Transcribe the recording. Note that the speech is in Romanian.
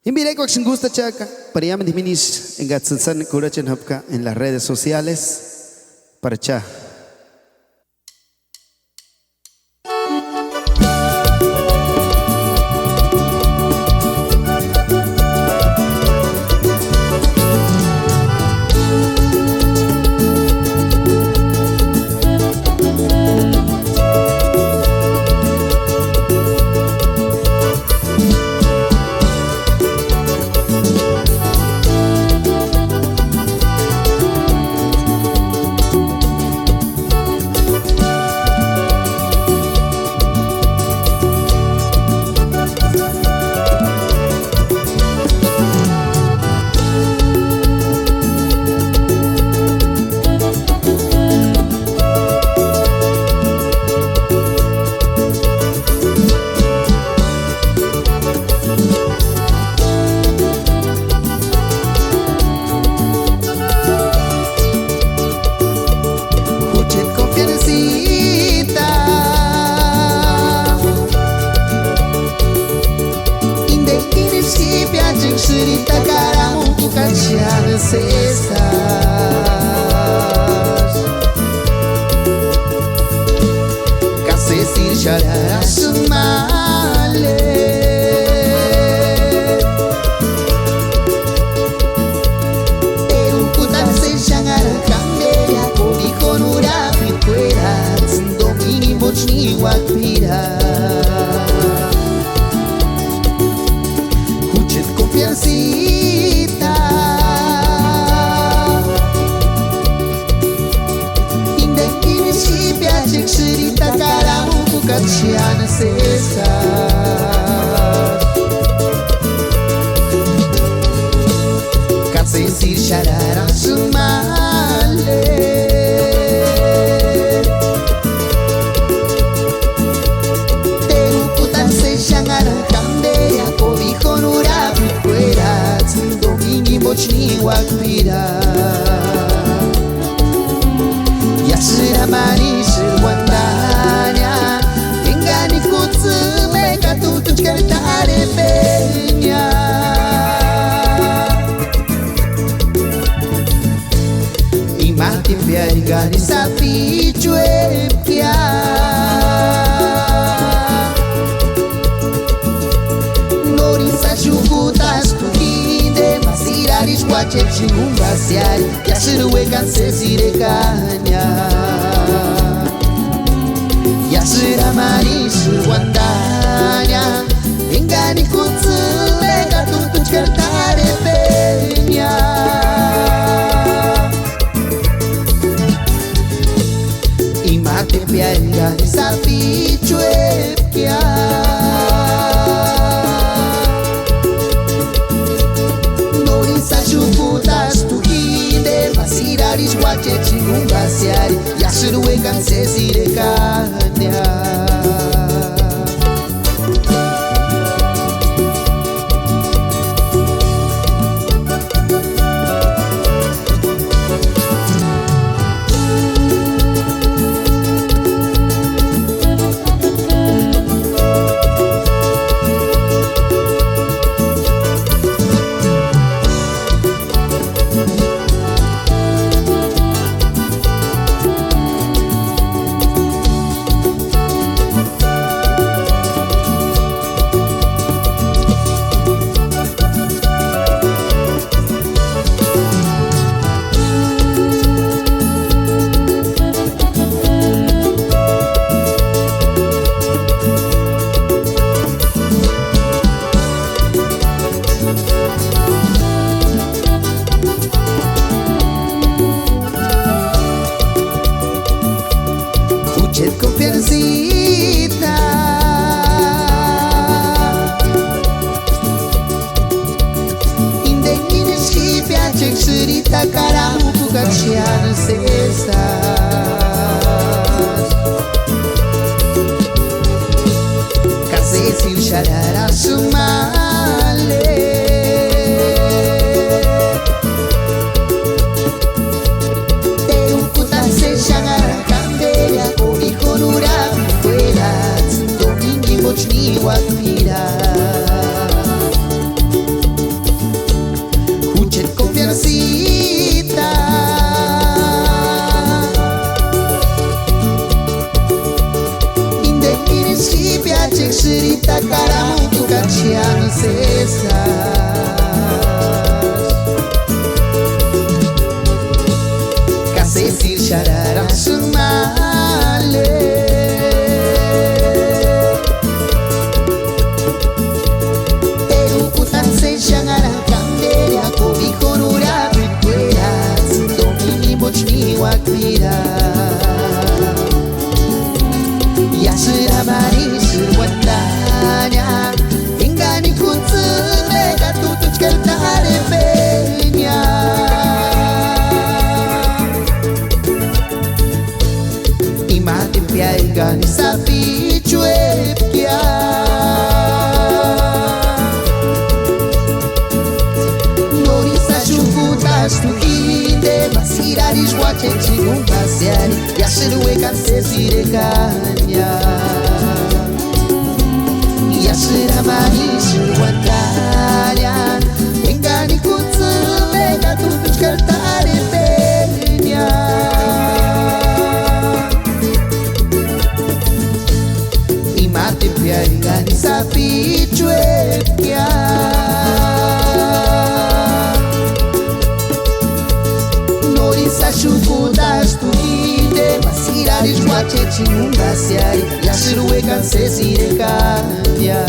Invita a quien gusta chaca para ya me disminis en gatsan curachen hapka en las redes sociales para cha. Cerita caramu bukan siapa sesas Kasih sir syarara semale Erukutan sejangara kandela Kobi konura pitwera Zindomini mochni wakpira Confiancita Indah kini si piacek cerita karamu bukan siana sesat Kasih sir syarara semale Terukutan sejangara kandela Kobi konura Mochni wakpira Yasira manis wandanya Ingani kutsume katutu chkartare peña Imati piarigani sapi chuepia Norisa chukutas Masiraris guache chingumbaseari Yashiruekan sesirekanya Yashira marisu wandanya Ingani kutsume katutu chkartare peña Imate piarigani sapi chuepkia Chuputas tu hinde Masiraris guache chingumbaseari Yashiruekan sesirekanya Kasesir şarara şımale Terukutan se şangara kanderia Kobiho nura bitwera Domini mochni wakwira Yashira marishir wandanya Ingani kunzume Gatutuch keltare peña Imate piaigani sapi chuepkia Norisa chukutas tu hinde Masiraris guachen chingungasiari Yashiruekan sesire caña Yashira marishir wandanya Engani kunzume Gatutuch keltare peña Imate piaigani sapi chuepkia Norisa chukutas tu hinde Masiraris guache chingungasiari Yashiruekan sesire caña